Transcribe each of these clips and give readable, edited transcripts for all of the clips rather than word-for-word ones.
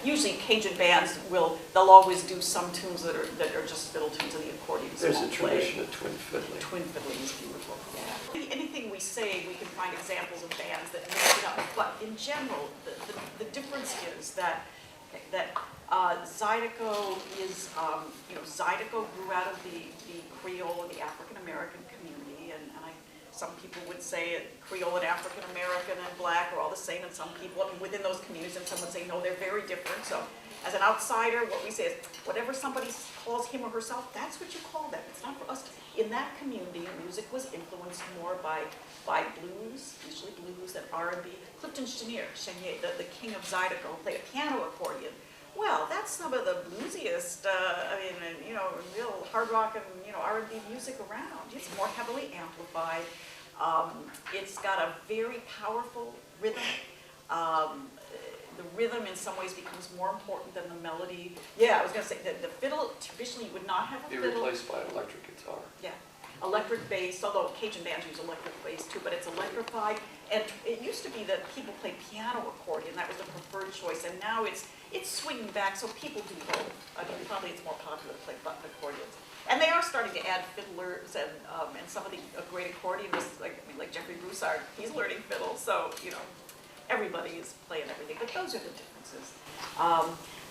Usually Cajun bands they'll always do some tunes that are just fiddle tunes and the accordion. There's a tradition of twin fiddling. Twin fiddling is beautiful. Yeah. Anything we say, we can find examples of bands that mix it up. But in general, the difference is that Zydeco is Zydeco grew out of the Creole and the African American community, and some people would say Creole and African American and Black are all the same, and some people within those communities, and some would say no, they're very different. So, as an outsider, what we say is whatever somebody calls him or herself, that's what you call them. It's not for us. In that community, music was influenced more by blues, usually blues, and R&B. Clifton Chenier, the king of Zydeco, played a piano accordion. Well, that's some of the bluesiest, real hard rock and R&B music around. It's more heavily amplified. It's got a very powerful rhythm. The rhythm in some ways becomes more important than the melody. Yeah, I was going to say that the fiddle traditionally would not have a fiddle. They're replaced by an electric guitar. Yeah, electric bass, although Cajun bands use electric bass too, but it's electrified. And it used to be that people played piano accordion. That was the preferred choice, and now it's swinging back, so people do both. I mean, probably it's more popular to play button accordions. And they are starting to add fiddlers and some of the great accordionists, like Jeffrey Broussard, he's learning fiddle, so, everybody is playing everything, but those are the differences.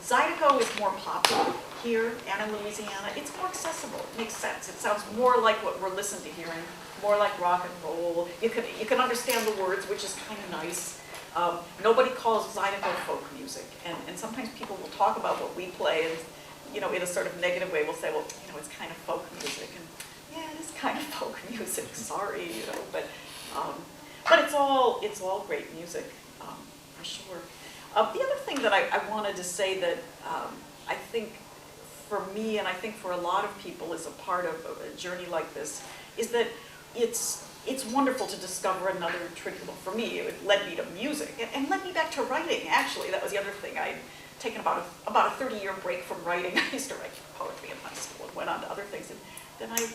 Zydeco is more popular here and in Louisiana. It's more accessible. It makes sense. It sounds more like what we're listening to hearing, more like rock and roll. You can understand the words, which is kind of nice. Nobody calls Zydeco folk music, and sometimes people will talk about what we play, and in a sort of negative way, we'll say, well, it's kind of folk music, and yeah, it is kind of folk music. Sorry, but it's all great music, for sure. The other thing that I wanted to say that I think for me, and I think for a lot of people is a part of a journey like this, is that it's wonderful to discover another tradition. Well, for me, it led me to music, and led me back to writing, actually. That was the other thing. I'd taken about a 30-year break from writing. I used to write poetry in high school and went on to other things. And then I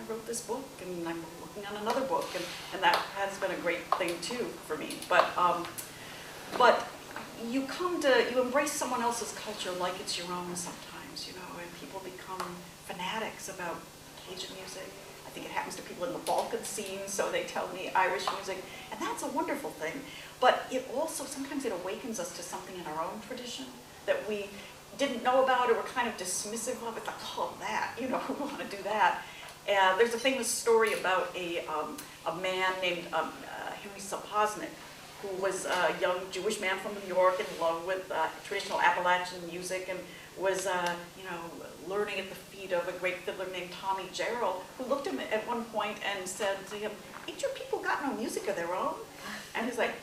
wrote this book, and I'm working on another book, and that has been a great thing, too, for me. But you embrace someone else's culture like it's your own sometimes, and people become fanatics about Cajun music. I think it happens to people in the Balkan scene, so they tell me Irish music, and that's a wonderful thing. But it also, sometimes it awakens us to something in our own tradition that we didn't know about or were kind of dismissive of. It's like, oh, that, we want to do that. And there's a famous story about a man named Henry Sapoznik, who was a young Jewish man from New York in love with traditional Appalachian music, and was, learning at the feet of a great fiddler named Tommy Jarrell, who looked at him at one point and said to him, "Ain't your people got no music of their own?" And he's like,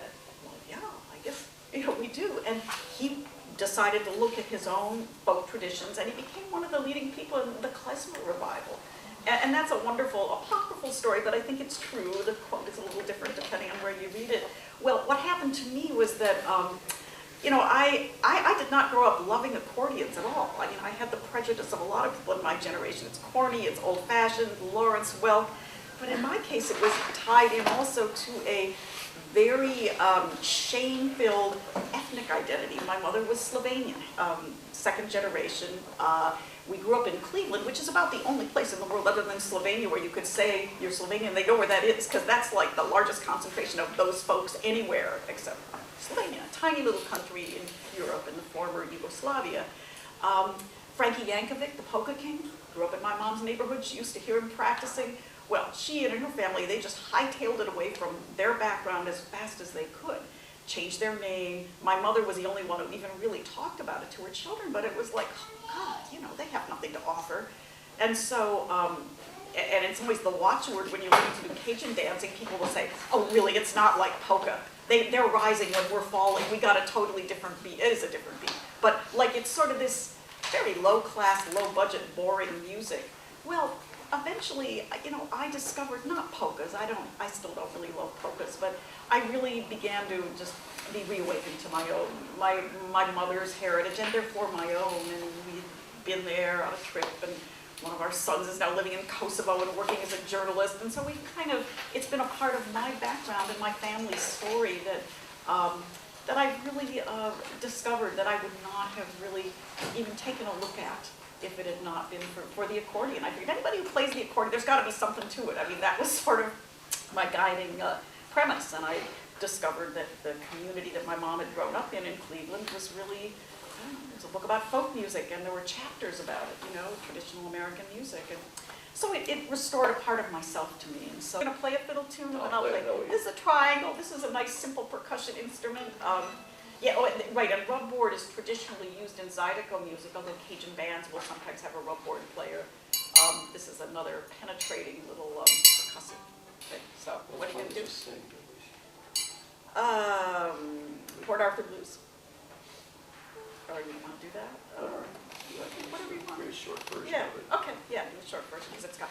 "Well, yeah, I guess, we do." And he decided to look at his own folk traditions, and he became one of the leading people in the klezmer revival. And that's a wonderful, apocryphal story, but I think it's true. The quote is a little different depending on where you read it. Well, what happened to me was that, I did not grow up loving accordions at all. I mean, I had the prejudice of a lot of people in my generation. It's corny, it's old-fashioned, Lawrence Welk. But in my case, it was tied in also to a very shame-filled ethnic identity. My mother was Slovenian, second generation. We grew up in Cleveland, which is about the only place in the world other than Slovenia where you could say you're Slovenian. They know where that is, because that's like the largest concentration of those folks anywhere except Slovenia, a tiny little country in Europe in the former Yugoslavia. Frankie Yankovic, the polka king, grew up in my mom's neighborhood. She used to hear him practicing. Well, she and her family, they just hightailed it away from their background as fast as they could. Changed their name. My mother was the only one who even really talked about it to her children, but it was like, oh God, they have nothing to offer. And so, and in some ways the watchword when you're learning to do Cajun dancing, people will say, oh really, it's not like polka. They're rising when we're falling. We got a totally different beat. It is a different beat. But like it's sort of this very low class, low budget, boring music. Well, eventually, I discovered, not polkas, I still don't really love polkas, but I really began to just be reawakened to my mother's heritage, and therefore my own, and we'd been there on a trip, and one of our sons is now living in Kosovo and working as a journalist, and so it's been a part of my background and my family's story that I've really discovered that I would not have really even taken a look at if it had not been for the accordion. I figured anybody who plays the accordion, there's got to be something to it. I mean, that was sort of my guiding premise, and I discovered that the community that my mom had grown up in Cleveland was really, there's a book about folk music, and there were chapters about it, traditional American music. And so it restored a part of myself to me. And so I'm going to play a fiddle tune, and I'll play, this is a triangle, this is a nice simple percussion instrument. Right, and rubboard is traditionally used in Zydeco music, although Cajun bands will sometimes have a rubboard player. This is another penetrating little percussive thing. So what are you going to do? Port Arthur Blues. Or you want to do that? Whatever you want. Very short version Yeah, of it. okay, yeah, do a short version because it's got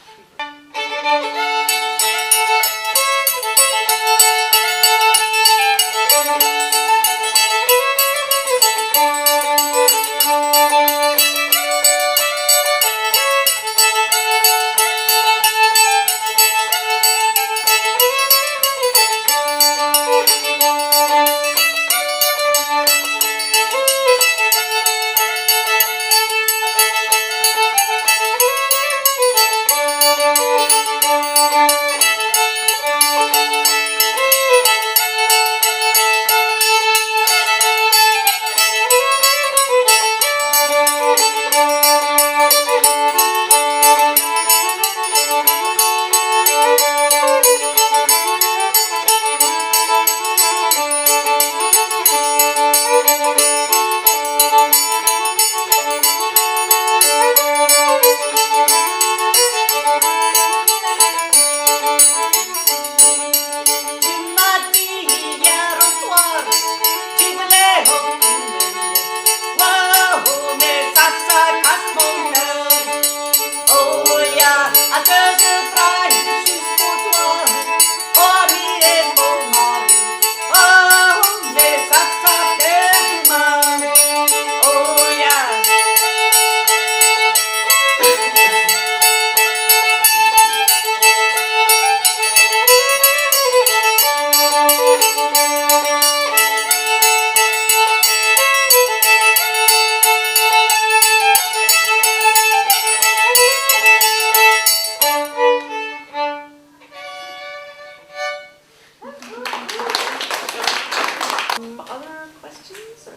other questions or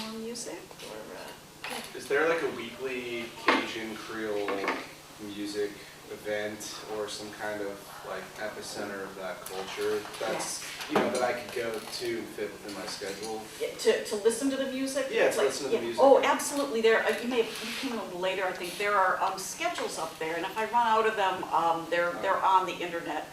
more music or? Is there like a weekly Cajun Creole music event or some kind of like epicenter of that culture that's that I could go to and fit within my schedule? Yeah, to listen to the music? Yeah, to listen to the music. Oh, absolutely. You came in a little later. I think there are schedules up there, and if I run out of them, they're on the internet.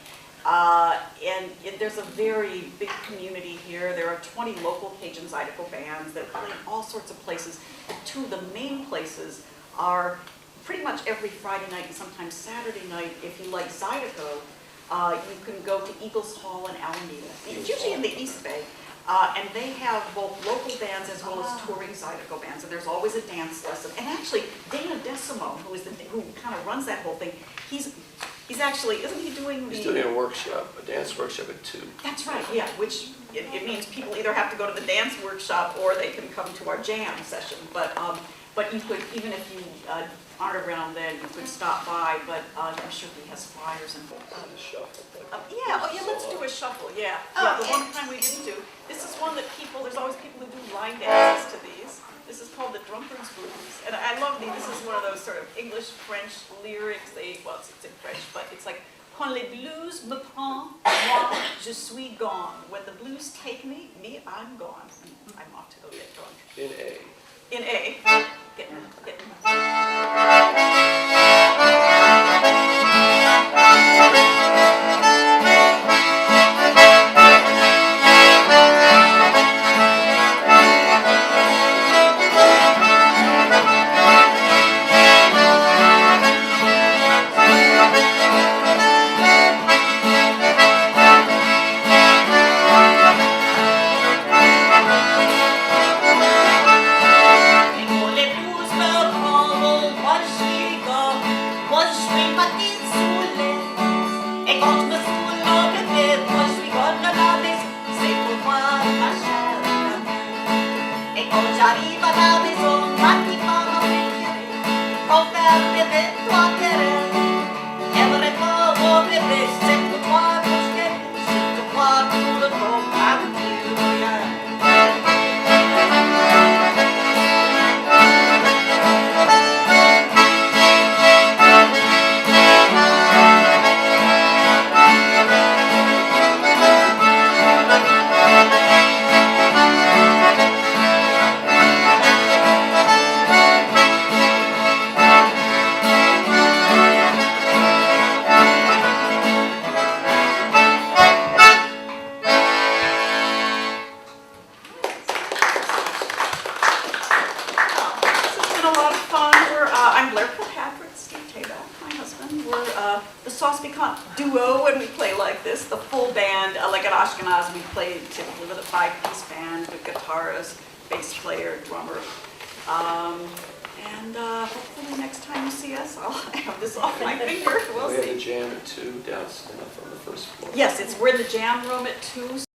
And there's a very big community here. There are 20 local Cajun Zydeco bands that play in all sorts of places. The two of the main places are pretty much every Friday night and sometimes Saturday night. If you like Zydeco, you can go to Eagles Hall in Alameda. It's usually in the East Bay. And they have both local bands as well as touring Zydeco bands. And there's always a dance lesson. And actually, Dana Decimo, who kind of runs that whole thing, he's actually, isn't he doing the... He's doing a workshop, a dance workshop at 2. That's right, yeah, which it means people either have to go to the dance workshop or they can come to our jam session. But you could, even if you aren't around then, you could stop by, but I'm sure he has flyers and... let's do a shuffle, yeah. The one time we didn't do, this is one that there's always people who do line dances to these. This is called the Drunkard's Blues, and I love these. This is one of those sort of English-French lyrics. It's in French, but it's like, Quand les blues me prend, moi je suis gone. When the blues take me, I'm gone. I'm off to go get drunk. In A. In A. Getting. This has been a lot of fun. I'm Blair Kilpatrick, Steve Tabak, my husband. We're the sauce piquant duo when we play like this, the full band. Like at Ashkenaz, we play typically with a 5-piece band with guitarist, bass player, drummer. Hopefully next time you see us, I'll have this off my finger. We'll We have the see. jam at 2 downstairs on the first floor. Yes, we're in the jam room at 2.